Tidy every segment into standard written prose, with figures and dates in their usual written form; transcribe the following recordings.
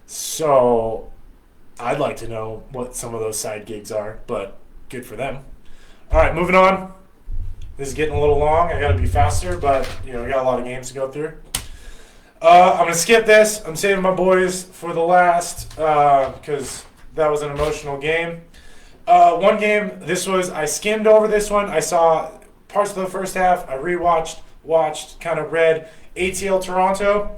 So I'd like to know what some of those side gigs are, but good for them. All right, moving on. This is getting a little long. I got to be faster, but we got a lot of games to go through. I'm gonna skip this. I'm saving my boys for the last because that was an emotional game. One game. I skimmed over this one. I saw parts of the first half. I rewatched, watched, kind of read ATL Toronto.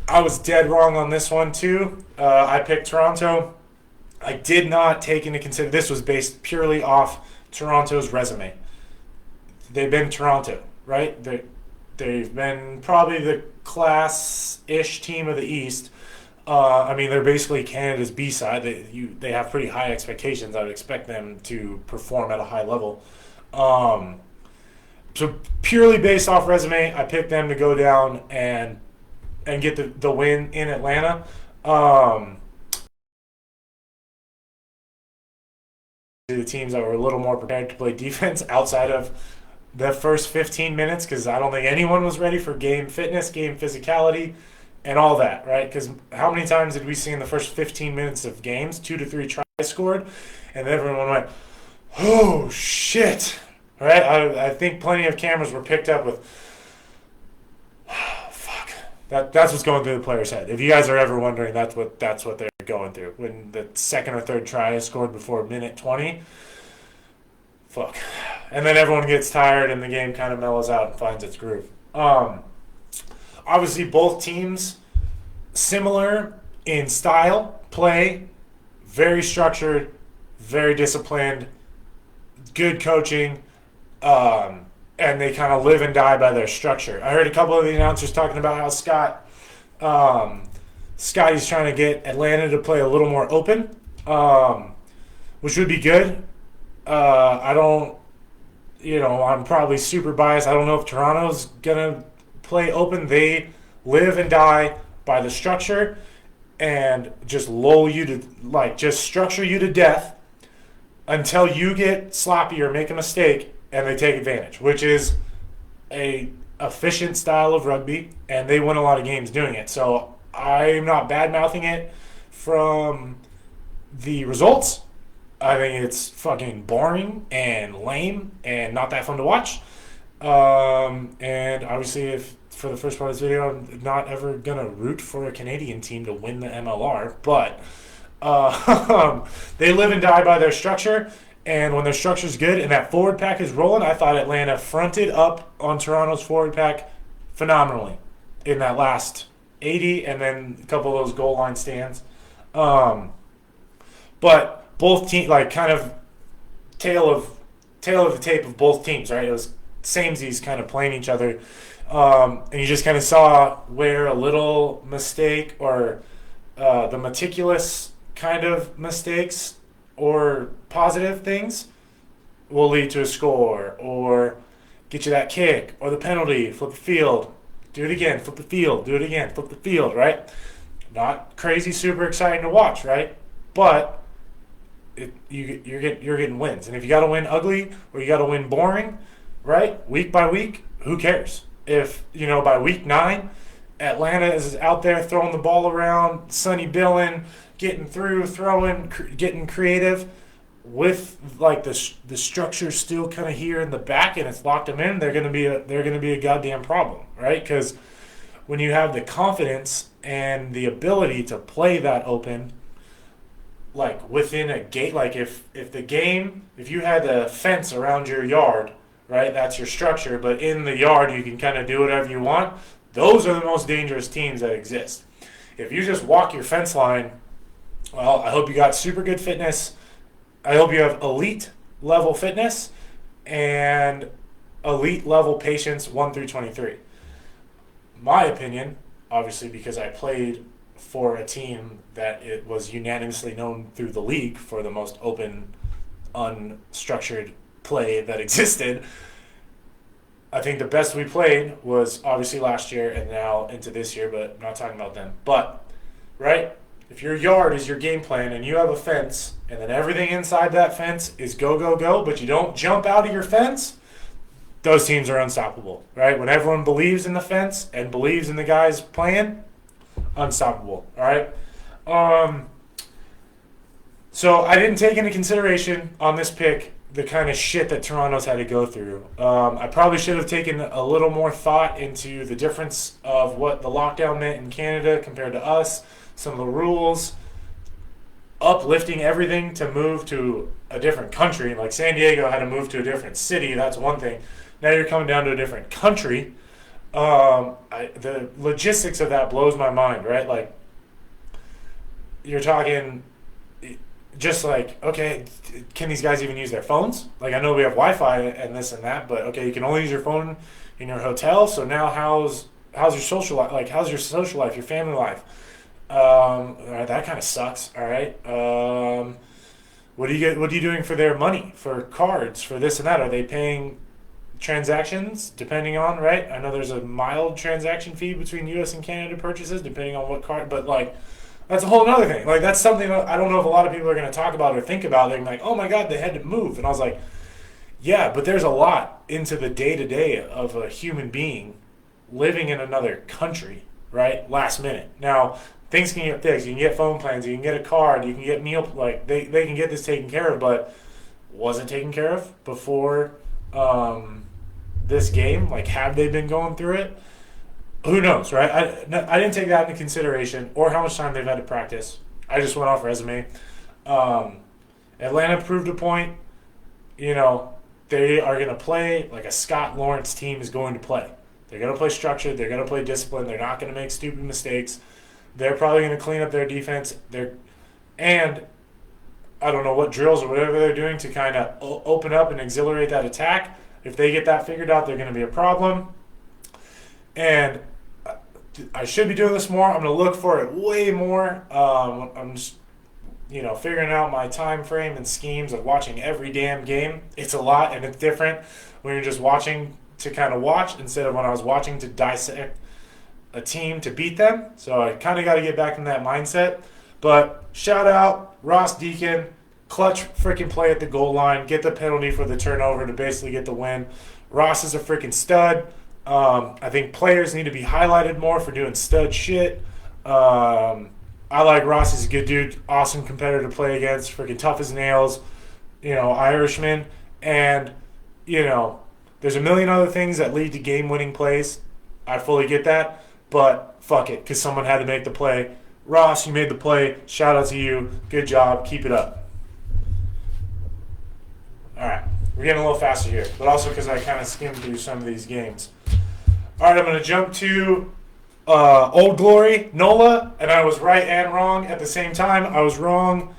I was dead wrong on this one too. I picked Toronto. I did not take into consideration this was based purely off Toronto's resume. They've been Toronto, right? They've been probably the class-ish team of the East. They're basically Canada's B-side. They have pretty high expectations. I would expect them to perform at a high level. So purely based off resume, I picked them to go down and get the win in Atlanta. The teams that were a little more prepared to play defense outside of the first 15 minutes, because I don't think anyone was ready for game fitness, game physicality, and all that, right? Because how many times did we see in the first 15 minutes of games 2 to 3 tries scored, and everyone went, "Oh shit!" Right? I think plenty of cameras were picked up with, "Fuck." That's what's going through the player's head. If you guys are ever wondering, that's what they're going through when the second or third try is scored before minute 20. Fuck. And then everyone gets tired and the game kind of mellows out and finds its groove. Obviously, both teams similar in style, play, very structured, very disciplined, good coaching, and they kind of live and die by their structure. I heard a couple of the announcers talking about how Scotty's trying to get Atlanta to play a little more open, which would be good. I'm probably super biased. I don't know if Toronto's going to play open. They live and die by the structure and just just structure you to death until you get sloppy or make a mistake and they take advantage, which is a efficient style of rugby, and they win a lot of games doing it. So I'm not bad-mouthing it from the results. I think it's fucking boring and lame and not that fun to watch. And obviously, if for the first part of this video, I'm not ever going to root for a Canadian team to win the MLR, but they live and die by their structure. And when their structure is good and that forward pack is rolling, I thought Atlanta fronted up on Toronto's forward pack phenomenally in that last 80 and then a couple of those goal line stands. But both teams, kind of tail of the tape of both teams, right? It was samesies kind of playing each other. And you just kind of saw where a little mistake or the meticulous kind of mistakes or positive things will lead to a score or get you that kick or the penalty, flip the field, do it again, flip the field, do it again, flip the field, right? Not crazy, super exciting to watch, right? But you're getting wins. And if you got to win ugly or you got to win boring, right, week by week, who cares? If, by week 9, Atlanta is out there throwing the ball around, Sonny Billin, getting through, throwing, getting creative with the structure still kind of here in the back and it's locked them in, they're going to be a goddamn problem, right? Because when you have the confidence and the ability to play that open, within a gate, if you had a fence around your yard, right, that's your structure, but in the yard you can kind of do whatever you want, those are the most dangerous teams that exist. If you just walk your fence line, well, I hope you got super good fitness. I hope you have elite level fitness and elite level patience 1 through 23. My opinion, obviously, because I played for a team that it was unanimously known through the league for the most open, unstructured play that existed. I think the best we played was obviously last year and now into this year, but I'm not talking about them. But, right, if your yard is your game plan and you have a fence and then everything inside that fence is go, go, go, but you don't jump out of your fence, those teams are unstoppable, right? When everyone believes in the fence and believes in the guys playing, unstoppable, all right? So I didn't take into consideration on this pick the kind of shit that Toronto's had to go through. I probably should have taken a little more thought into the difference of what the lockdown meant in Canada compared to us, some of the rules, uplifting everything to move to a different country. Like San Diego had to move to a different city. That's one thing. Now you're coming down to a different country. The logistics of that blows my mind, right? Like, you're talking just like, okay, can these guys even use their phones? Like, I know we have Wi-Fi and this and that, but okay, you can only use your phone in your hotel. So now how's your social life? Like, how's your social life, your family life? That kind of sucks. All right. What are you doing for their money, for cards, for this and that? Are they paying transactions depending on, right? I know there's a mild transaction fee between US and Canada purchases depending on what card, but like, that's a whole other thing. Like, that's something that I don't know if a lot of people are going to talk about or think about. They're like, oh my God, they had to move. And I was like, yeah, but there's a lot into the day-to-day of a human being living in another country, right? Last minute. Now, things can get fixed. You can get phone plans. You can get a card. You can get meal. Like, they can get this taken care of, but wasn't taken care of before this game. Like, have they been going through it? Who knows, right? I didn't take that into consideration or how much time they've had to practice. I just went off resume. Atlanta proved a point. You know, they are going to play like a Scott Lawrence team is going to play. They're going to play structured. They're going to play disciplined. They're not going to make stupid mistakes. They're probably going to clean up their defense. And I don't know what drills or whatever they're doing to kind of open up and exhilarate that attack. If they get that figured out, they're going to be a problem. And I should be doing this more. I'm going to look for it way more. I'm just, figuring out my time frame and schemes of watching every damn game. It's a lot, and it's different when you're just watching to kind of watch instead of when I was watching to dissect a team to beat them. So I kind of got to get back in that mindset. But shout out Ross Deacon, clutch freaking play at the goal line, get the penalty for the turnover to basically get the win. Ross is a freaking stud. I think players need to be highlighted more for doing stud shit. I like Ross. He's a good dude, awesome competitor to play against, freaking tough as nails, Irishman. And, there's a million other things that lead to game-winning plays. I fully get that, but fuck it, because someone had to make the play. Ross, you made the play. Shout out to you. Good job. Keep it up. All right. We're getting a little faster here, but also because I kind of skimmed through some of these games. All right, I'm going to jump to Old Glory, NOLA, and I was right and wrong at the same time. I was wrong